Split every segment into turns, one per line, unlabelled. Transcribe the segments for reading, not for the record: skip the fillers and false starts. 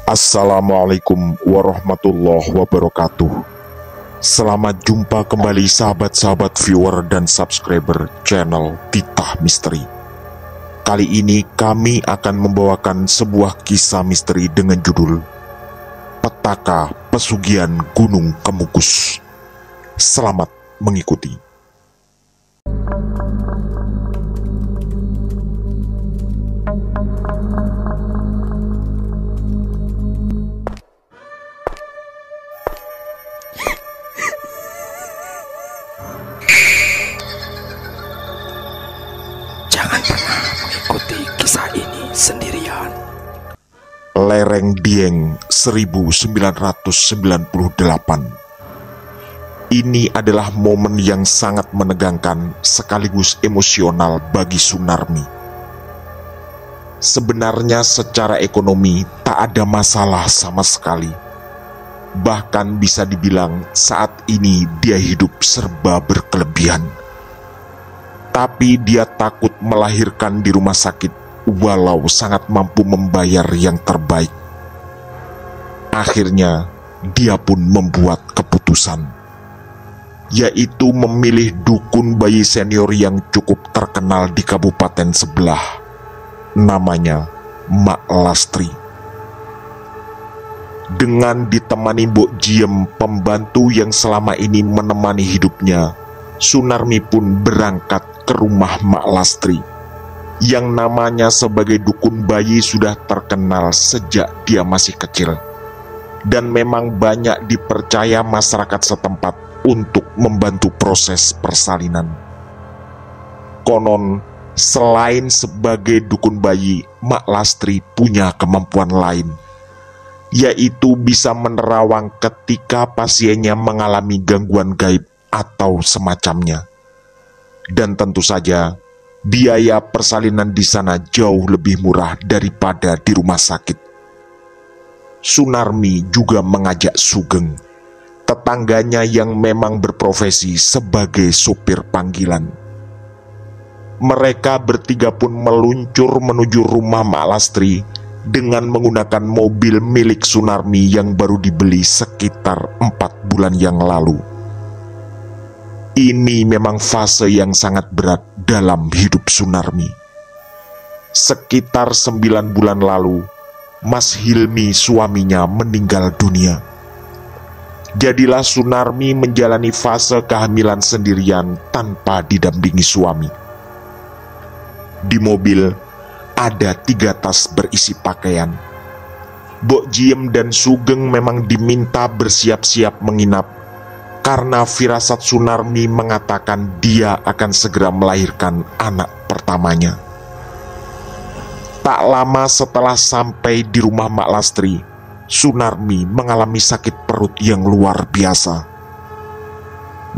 Assalamualaikum warahmatullahi wabarakatuh. Selamat jumpa kembali sahabat-sahabat viewer dan subscriber channel Titah Misteri. Kali ini kami akan membawakan sebuah kisah misteri dengan judul Petaka Pesugihan Gunung Kemukus. Selamat mengikuti.
Jangan pernah mengikuti kisah ini sendirian.
Lereng Dieng 1998. Ini adalah momen yang sangat menegangkan sekaligus emosional bagi Sunarmi. Sebenarnya secara ekonomi tak ada masalah sama sekali. Bahkan bisa dibilang saat ini dia hidup serba berkelebihan. Tapi dia takut melahirkan di rumah sakit walau sangat mampu membayar yang terbaik. Akhirnya dia pun membuat keputusan, yaitu memilih dukun bayi senior yang cukup terkenal di kabupaten sebelah. Namanya Mak Lastri. Dengan ditemani Mbok Jiem, pembantu yang selama ini menemani hidupnya, Sunarmi pun berangkat ke rumah Mak Lastri, yang namanya sebagai dukun bayi sudah terkenal sejak dia masih kecil, dan memang banyak dipercaya masyarakat setempat untuk membantu proses persalinan. Konon, selain sebagai dukun bayi, Mak Lastri punya kemampuan lain, yaitu bisa menerawang ketika pasiennya mengalami gangguan gaib atau semacamnya. Dan tentu saja, biaya persalinan di sana jauh lebih murah daripada di rumah sakit. Sunarmi juga mengajak Sugeng, tetangganya yang memang berprofesi sebagai supir panggilan. Mereka bertiga pun meluncur menuju rumah Mak Lastri dengan menggunakan mobil milik Sunarmi yang baru dibeli sekitar 4 bulan yang lalu. Ini memang fase yang sangat berat dalam hidup Sunarmi. Sekitar 9 bulan lalu, Mas Hilmi suaminya meninggal dunia. Jadilah Sunarmi menjalani fase kehamilan sendirian tanpa didampingi suami. Di mobil ada 3 tas berisi pakaian. Mbok Jiem dan Sugeng memang diminta bersiap-siap menginap karena firasat Sunarmi mengatakan dia akan segera melahirkan anak pertamanya. Tak lama setelah sampai di rumah Mak Lastri, Sunarmi mengalami sakit perut yang luar biasa.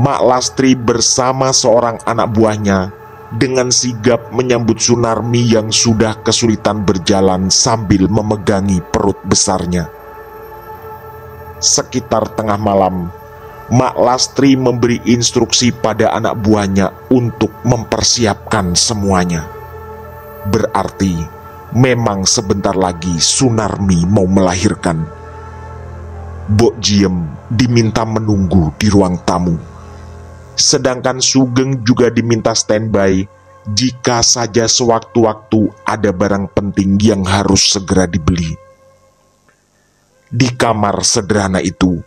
Mak Lastri bersama seorang anak buahnya dengan sigap menyambut Sunarmi yang sudah kesulitan berjalan sambil memegangi perut besarnya. Sekitar tengah malam, Mak Lastri memberi instruksi pada anak buahnya untuk mempersiapkan semuanya. Berarti memang sebentar lagi Sunarmi mau melahirkan. Mbok Jiem diminta menunggu di ruang tamu, sedangkan Sugeng juga diminta standby jika saja sewaktu-waktu ada barang penting yang harus segera dibeli. Di kamar sederhana itu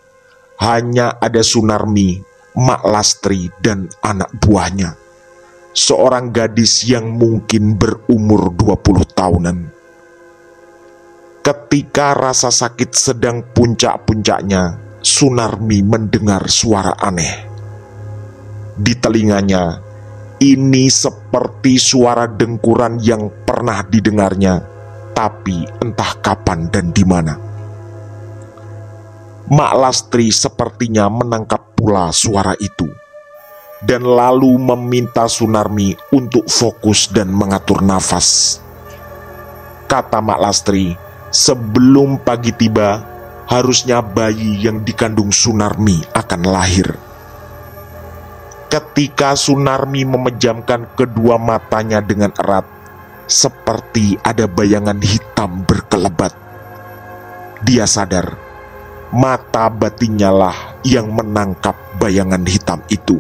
hanya ada Sunarmi, Mak Lastri, dan anak buahnya, seorang gadis yang mungkin berumur 20 tahunan. Ketika rasa sakit sedang puncak-puncaknya, Sunarmi mendengar suara aneh. Di telinganya, ini seperti suara dengkuran yang pernah didengarnya, tapi entah kapan dan di mana. Mak Lastri sepertinya menangkap pula suara itu, dan lalu meminta Sunarmi untuk fokus dan mengatur nafas. Kata Mak Lastri, sebelum pagi tiba, harusnya bayi yang dikandung Sunarmi akan lahir. Ketika Sunarmi memejamkan kedua matanya dengan erat, seperti ada bayangan hitam berkelebat. dia sadar mata batinnya lah yang menangkap bayangan hitam itu.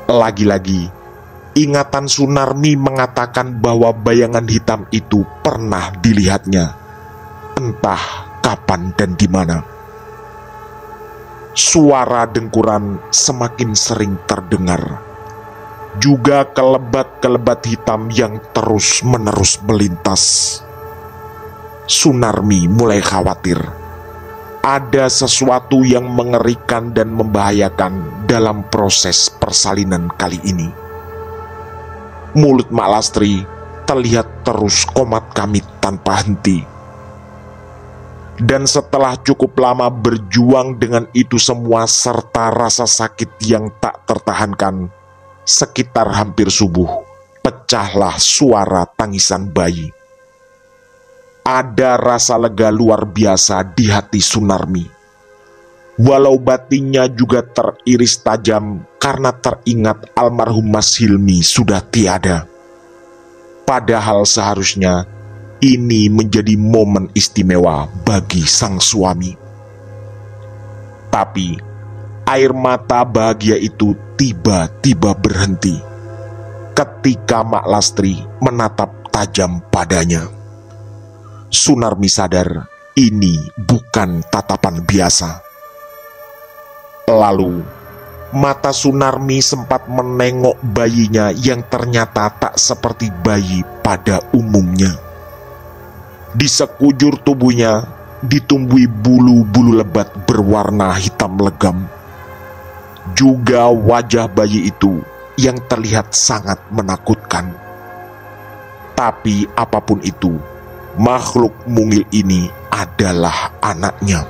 Lagi-lagi, ingatan Sunarmi mengatakan bahwa bayangan hitam itu pernah dilihatnya, entah kapan dan di mana. Suara dengkuran semakin sering terdengar, juga kelebat-kelebat hitam yang terus-menerus melintas. Sunarmi mulai khawatir ada sesuatu yang mengerikan dan membahayakan dalam proses persalinan kali ini. Mulut Mak Lastri terlihat terus komat-kamit tanpa henti. Dan setelah cukup lama berjuang dengan itu semua serta rasa sakit yang tak tertahankan, sekitar hampir subuh, pecahlah suara tangisan bayi. Ada rasa lega luar biasa di hati Sunarmi. Walau batinnya juga teriris tajam karena teringat almarhum Mas Hilmi sudah tiada. Padahal seharusnya ini menjadi momen istimewa bagi sang suami. Tapi air mata bahagia itu tiba-tiba berhenti ketika Mak Lastri menatap tajam padanya. Sunarmi sadar ini bukan tatapan biasa. Lalu mata Sunarmi sempat menengok bayinya yang ternyata tak seperti bayi pada umumnya. Di sekujur tubuhnya ditumbuhi bulu-bulu lebat berwarna hitam legam. Juga wajah bayi itu yang terlihat sangat menakutkan. Tapi apapun itu, makhluk mungil ini adalah anaknya.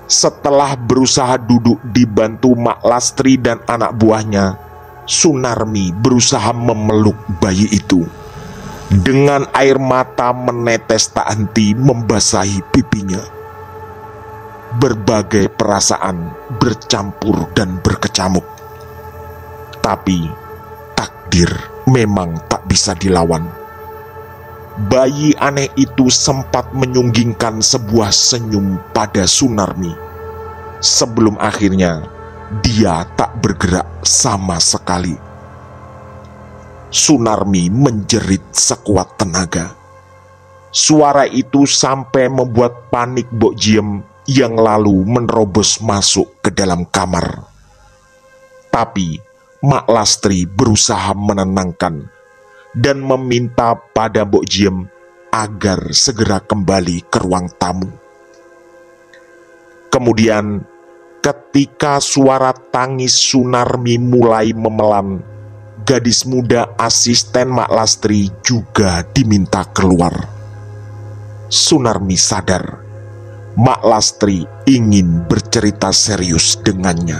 Setelah berusaha duduk dibantu Mak Lastri dan anak buahnya, Sunarmi berusaha memeluk bayi itu. Dengan air mata menetes tak henti membasahi pipinya. Berbagai perasaan bercampur dan berkecamuk. Tapi takdir memang tak bisa dilawan. Bayi aneh itu sempat menyunggingkan sebuah senyum pada Sunarmi. Sebelum akhirnya dia tak bergerak sama sekali. Sunarmi menjerit sekuat tenaga. Suara itu sampai membuat panik Mbok Jiem yang lalu menerobos masuk ke dalam kamar. Tapi Mak Lastri berusaha menenangkan dan meminta pada Mbok Jiem agar segera kembali ke ruang tamu. Kemudian ketika suara tangis Sunarmi mulai memelan, gadis muda asisten Mak Lastri juga diminta keluar. Sunarmi sadar Mak Lastri ingin bercerita serius dengannya.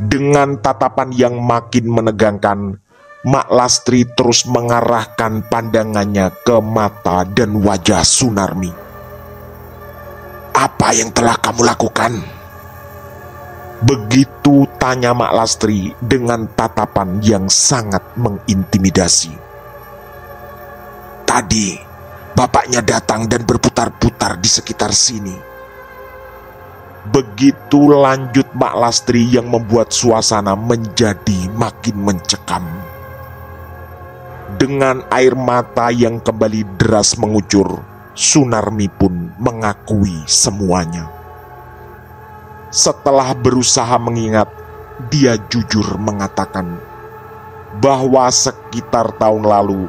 Dengan tatapan yang makin menegangkan, Mak Lastri terus mengarahkan pandangannya ke mata dan wajah Sunarmi. "Apa yang telah kamu lakukan?" Begitu tanya Mak Lastri dengan tatapan yang sangat mengintimidasi. "Tadi bapaknya datang dan berputar-putar di sekitar sini." Begitu lanjut Mak Lastri yang membuat suasana menjadi makin mencekam. Dengan air mata yang kembali deras mengucur, Sunarmi pun mengakui semuanya. Setelah berusaha mengingat, dia jujur mengatakan bahwa sekitar tahun lalu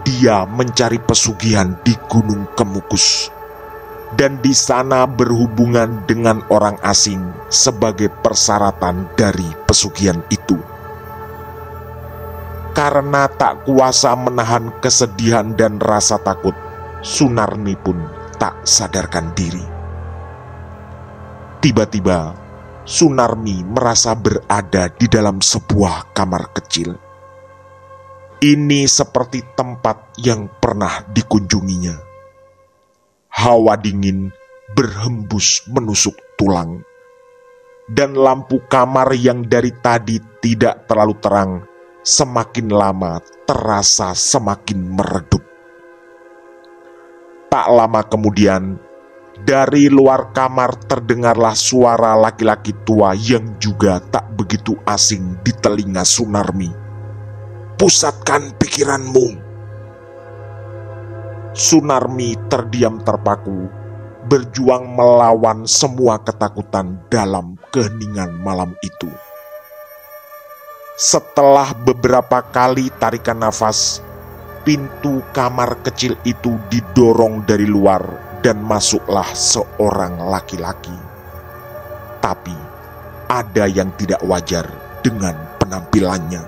dia mencari pesugihan di Gunung Kemukus, dan di sana berhubungan dengan orang asing sebagai persyaratan dari pesugihan itu. Karena tak kuasa menahan kesedihan dan rasa takut, Sunarmi pun tak sadarkan diri. Tiba-tiba, Sunarmi merasa berada di dalam sebuah kamar kecil. Ini seperti tempat yang pernah dikunjunginya. Hawa dingin berhembus menusuk tulang, dan lampu kamar yang dari tadi tidak terlalu terang semakin lama terasa semakin meredup. Tak lama kemudian, dari luar kamar terdengarlah suara laki-laki tua yang juga tak begitu asing di telinga Sunarmi. "Pusatkan pikiranmu." Sunarmi terdiam terpaku, berjuang melawan semua ketakutan dalam keheningan malam itu. Setelah beberapa kali tarikan nafas, pintu kamar kecil itu didorong dari luar dan masuklah seorang laki-laki. Tapi ada yang tidak wajar dengan penampilannya.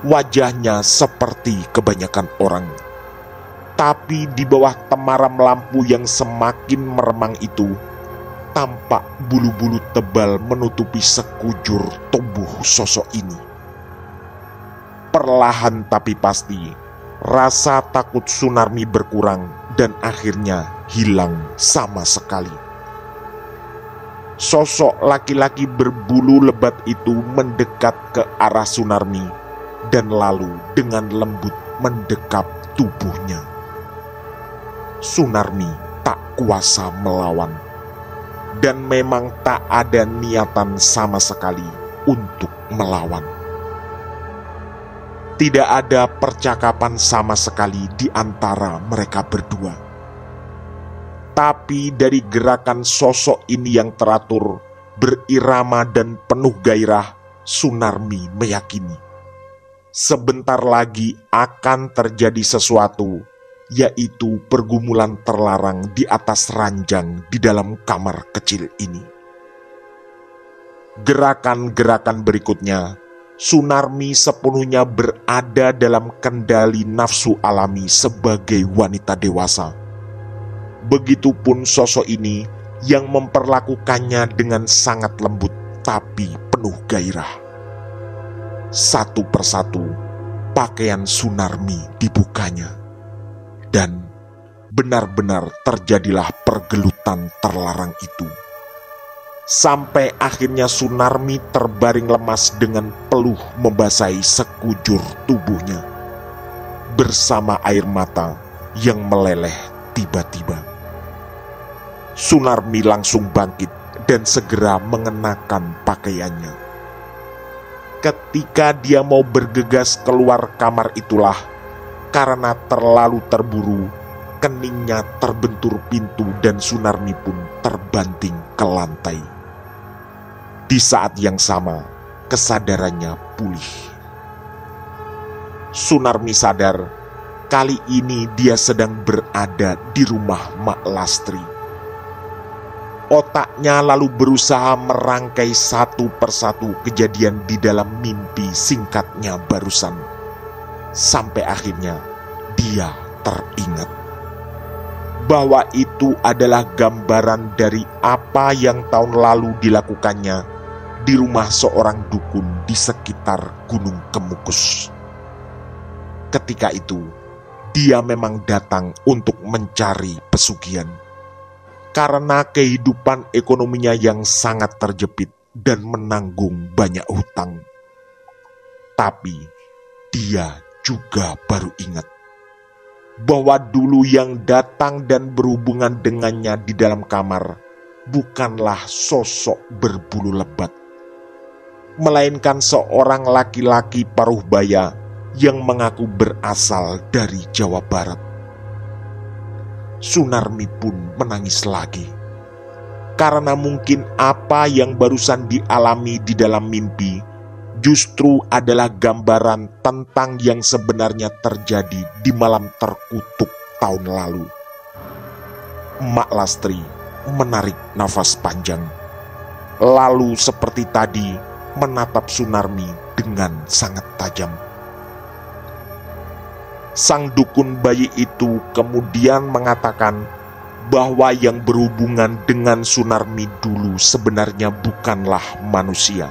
Wajahnya seperti kebanyakan orang, tapi di bawah temaram lampu yang semakin meremang itu, tampak bulu-bulu tebal menutupi sekujur tubuh sosok ini. Perlahan tapi pasti, rasa takut Sunarmi berkurang dan akhirnya hilang sama sekali. Sosok laki-laki berbulu lebat itu mendekat ke arah Sunarmi dan lalu dengan lembut mendekap tubuhnya. Sunarmi tak kuasa melawan, dan memang tak ada niatan sama sekali untuk melawan. Tidak ada percakapan sama sekali di antara mereka berdua. Tapi dari gerakan sosok ini yang teratur, berirama dan penuh gairah, Sunarmi meyakini sebentar lagi akan terjadi sesuatu, yaitu pergumulan terlarang di atas ranjang di dalam kamar kecil ini. Gerakan-gerakan berikutnya, Sunarmi sepenuhnya berada dalam kendali nafsu alami sebagai wanita dewasa. Begitupun sosok ini yang memperlakukannya dengan sangat lembut tapi penuh gairah. Satu persatu, pakaian Sunarmi dibukanya. Dan benar-benar terjadilah pergelutan terlarang itu. Sampai akhirnya Sunarmi terbaring lemas dengan peluh membasahi sekujur tubuhnya, bersama air mata yang meleleh tiba-tiba. Sunarmi langsung bangkit dan segera mengenakan pakaiannya. Ketika dia mau bergegas keluar kamar itulah, karena terlalu terburu, keningnya terbentur pintu dan Sunarmi pun terbanting ke lantai. Di saat yang sama, kesadarannya pulih. Sunarmi sadar, kali ini dia sedang berada di rumah Mak Lastri. Otaknya lalu berusaha merangkai satu persatu kejadian di dalam mimpi singkatnya barusan. Sampai akhirnya dia teringat bahwa itu adalah gambaran dari apa yang tahun lalu dilakukannya di rumah seorang dukun di sekitar Gunung Kemukus. Ketika itu, dia memang datang untuk mencari pesugihan karena kehidupan ekonominya yang sangat terjepit dan menanggung banyak hutang. Tapi dia juga baru ingat bahwa dulu yang datang dan berhubungan dengannya di dalam kamar bukanlah sosok berbulu lebat, melainkan seorang laki-laki paruh baya yang mengaku berasal dari Jawa Barat. Sunarmi pun menangis lagi, karena mungkin apa yang barusan dialami di dalam mimpi justru adalah gambaran tentang yang sebenarnya terjadi di malam terkutuk tahun lalu. Mak Lastri menarik nafas panjang, lalu seperti tadi menatap Sunarmi dengan sangat tajam. Sang dukun bayi itu kemudian mengatakan bahwa yang berhubungan dengan Sunarmi dulu sebenarnya bukanlah manusia,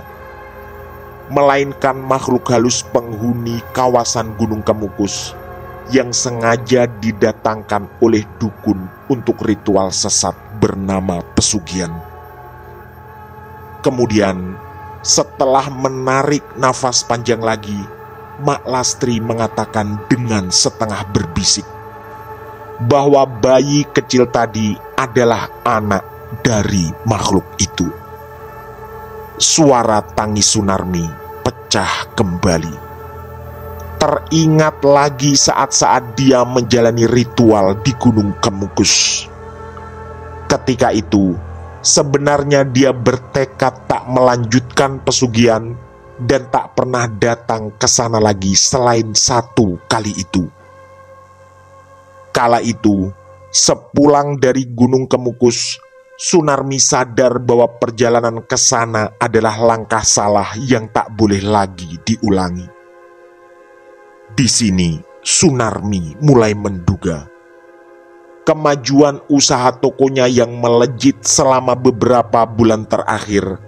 melainkan makhluk halus penghuni kawasan Gunung Kemukus yang sengaja didatangkan oleh dukun untuk ritual sesat bernama pesugihan. Kemudian, setelah menarik nafas panjang lagi, Mak Lastri mengatakan dengan setengah berbisik, bahwa bayi kecil tadi adalah anak dari makhluk itu. Suara tangis Sunarmi pecah kembali. Teringat lagi saat-saat dia menjalani ritual di Gunung Kemukus. Ketika itu, sebenarnya dia bertekad tak melanjutkan pesugihan dan tak pernah datang ke sana lagi selain satu kali itu. Kala itu, sepulang dari Gunung Kemukus, Sunarmi sadar bahwa perjalanan ke sana adalah langkah salah yang tak boleh lagi diulangi. Di sini, Sunarmi mulai menduga kemajuan usaha tokonya yang melejit selama beberapa bulan terakhir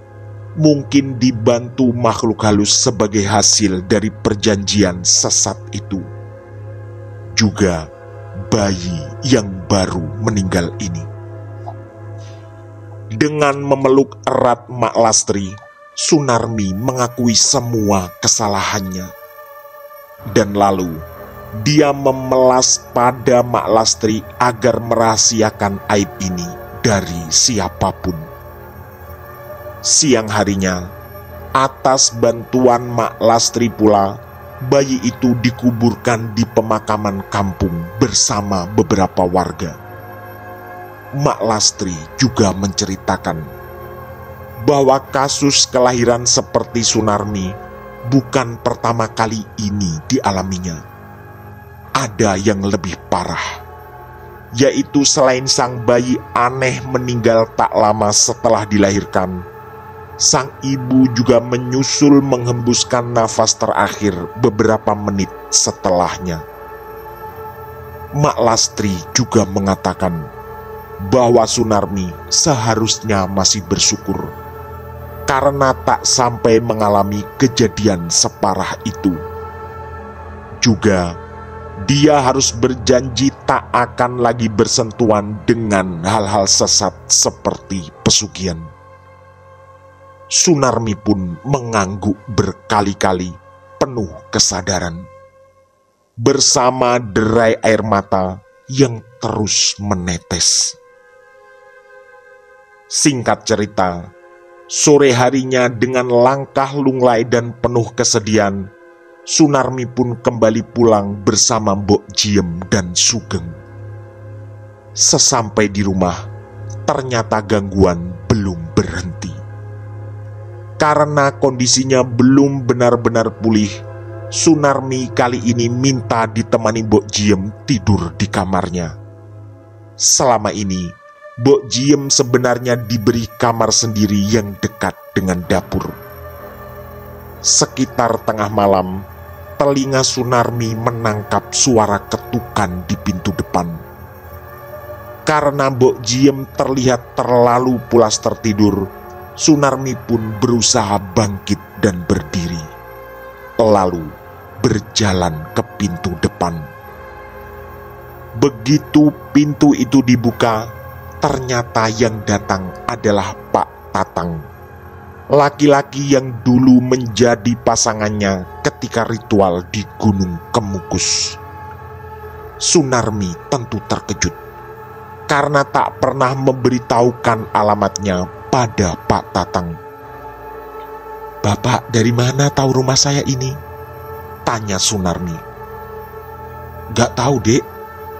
mungkin dibantu makhluk halus sebagai hasil dari perjanjian sesat itu. Juga bayi yang baru meninggal ini. Dengan memeluk erat Mak Lastri, Sunarmi mengakui semua kesalahannya. Dan lalu dia memelas pada Mak Lastri agar merahasiakan aib ini dari siapapun. Siang harinya, atas bantuan Mak Lastri pula, bayi itu dikuburkan di pemakaman kampung bersama beberapa warga. Mak Lastri juga menceritakan bahwa kasus kelahiran seperti Sunarmi bukan pertama kali ini dialaminya. Ada yang lebih parah, yaitu selain sang bayi aneh meninggal tak lama setelah dilahirkan, sang ibu juga menyusul menghembuskan nafas terakhir beberapa menit setelahnya. Mak Lastri juga mengatakan bahwa Sunarmi seharusnya masih bersyukur karena tak sampai mengalami kejadian separah itu. Juga, dia harus berjanji tak akan lagi bersentuhan dengan hal-hal sesat seperti pesugihan. Sunarmi pun mengangguk berkali-kali, penuh kesadaran, bersama derai air mata yang terus menetes. Singkat cerita, sore harinya dengan langkah lunglai dan penuh kesedihan, Sunarmi pun kembali pulang bersama Mbok Jiem dan Sugeng. Sesampai di rumah, ternyata gangguan belum berhenti. Karena kondisinya belum benar-benar pulih, Sunarmi kali ini minta ditemani Mbok Jiem tidur di kamarnya. Selama ini, Mbok Jiem sebenarnya diberi kamar sendiri yang dekat dengan dapur. Sekitar tengah malam, telinga Sunarmi menangkap suara ketukan di pintu depan. Karena Mbok Jiem terlihat terlalu pulas tertidur, Sunarmi pun berusaha bangkit dan berdiri, lalu berjalan ke pintu depan. Begitu pintu itu dibuka, ternyata yang datang adalah Pak Tatang, laki-laki yang dulu menjadi pasangannya ketika ritual di Gunung Kemukus. Sunarmi tentu terkejut karena tak pernah memberitahukan alamatnya pada Pak Tatang. "Bapak dari mana tahu rumah saya ini?" tanya Sunarmi. "Gak tahu, Dek.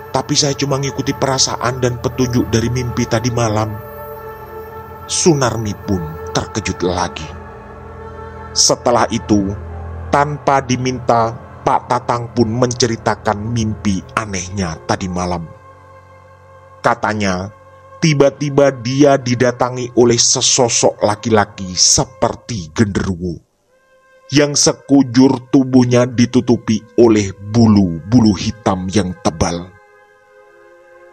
Tapi saya cuma ngikuti perasaan dan petunjuk dari mimpi tadi malam." Sunarmi pun terkejut lagi. Setelah itu, tanpa diminta, Pak Tatang pun menceritakan mimpi anehnya tadi malam. Katanya, tiba-tiba dia didatangi oleh sesosok laki-laki seperti genderuwo, yang sekujur tubuhnya ditutupi oleh bulu-bulu hitam yang tebal.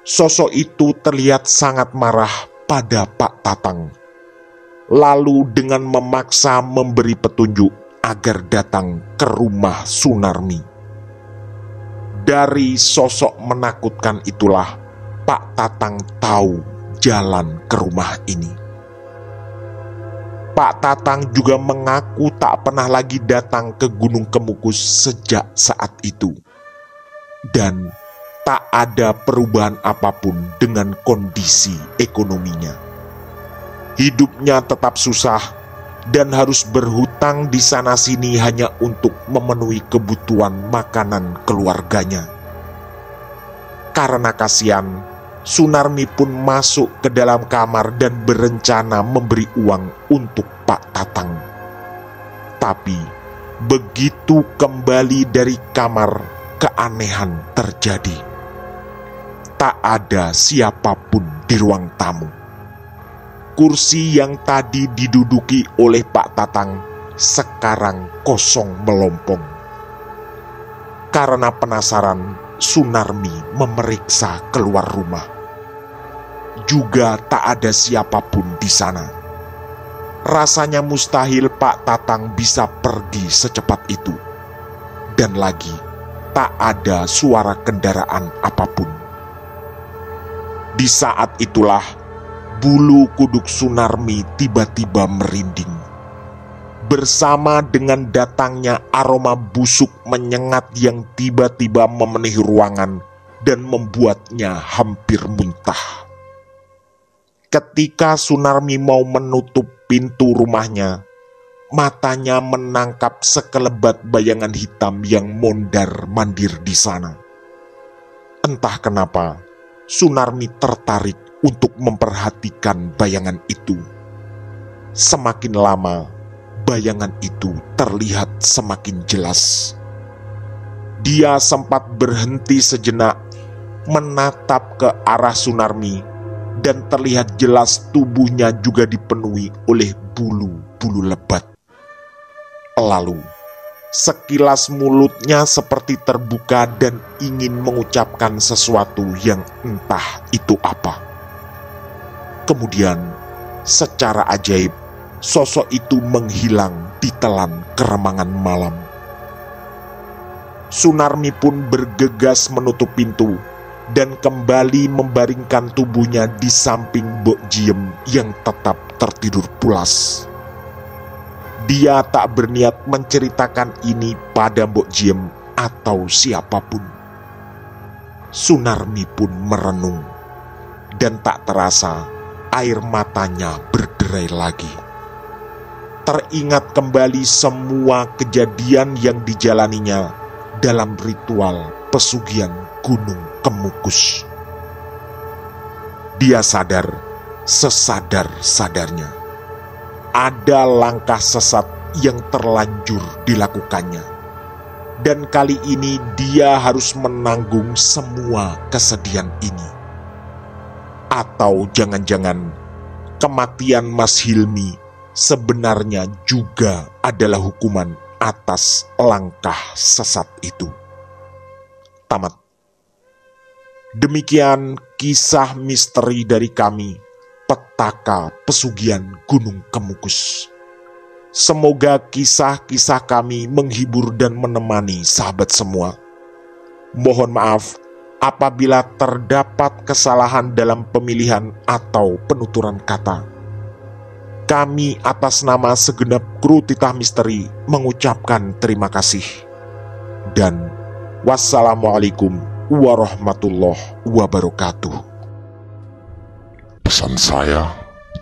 Sosok itu terlihat sangat marah pada Pak Tatang, lalu dengan memaksa memberi petunjuk agar datang ke rumah Sunarmi. Dari sosok menakutkan itulah Pak Tatang tahu jalan ke rumah ini. Pak Tatang juga mengaku tak pernah lagi datang ke Gunung Kemukus sejak saat itu. Dan tak ada perubahan apapun dengan kondisi ekonominya. Hidupnya tetap susah dan harus berhutang di sana-sini hanya untuk memenuhi kebutuhan makanan keluarganya. Karena kasihan, Sunarmi pun masuk ke dalam kamar dan berencana memberi uang untuk Pak Tatang. Tapi begitu kembali dari kamar, keanehan terjadi. Tak ada siapapun di ruang tamu. Kursi yang tadi diduduki oleh Pak Tatang sekarang kosong melompong. Karena penasaran, Sunarmi memeriksa keluar rumah. Juga tak ada siapapun di sana. Rasanya mustahil Pak Tatang bisa pergi secepat itu. Dan lagi, tak ada suara kendaraan apapun. Di saat itulah, bulu kuduk Sunarmi tiba-tiba merinding. Bersama dengan datangnya aroma busuk menyengat yang tiba-tiba memenuhi ruangan dan membuatnya hampir muntah. Ketika Sunarmi mau menutup pintu rumahnya, matanya menangkap sekelebat bayangan hitam yang mondar-mandir di sana. Entah kenapa, Sunarmi tertarik untuk memperhatikan bayangan itu. Semakin lama, bayangan itu terlihat semakin jelas. Dia sempat berhenti sejenak, menatap ke arah Sunarmi, dan terlihat jelas tubuhnya juga dipenuhi oleh bulu-bulu lebat. Lalu, sekilas mulutnya seperti terbuka dan ingin mengucapkan sesuatu yang entah itu apa. Kemudian, secara ajaib, sosok itu menghilang di telan keremangan malam. Sunarmi pun bergegas menutup pintu dan kembali membaringkan tubuhnya di samping Mbok Jiem yang tetap tertidur pulas. Dia tak berniat menceritakan ini pada Mbok Jiem atau siapapun. Sunarmi pun merenung, dan tak terasa air matanya berderai lagi. Teringat kembali semua kejadian yang dijalaninya dalam ritual pesugihan Gunung Kemukus. Dia sadar, sesadar-sadarnya, ada langkah sesat yang terlanjur dilakukannya. Dan kali ini dia harus menanggung semua kesedihan ini. Atau jangan-jangan kematian Mas Hilmi sebenarnya juga adalah hukuman atas langkah sesat itu. Tamat. Demikian kisah misteri dari kami, Petaka Pesugihan Gunung Kemukus. Semoga kisah-kisah kami menghibur dan menemani sahabat semua. Mohon maaf apabila terdapat kesalahan dalam pemilihan atau penuturan kata. Kami atas nama segenap kru Titah Misteri mengucapkan terima kasih. Dan wassalamualaikum warahmatullahi wabarakatuh.
Pesan saya,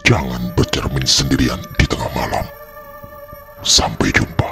jangan bercermin sendirian di tengah malam. Sampai jumpa.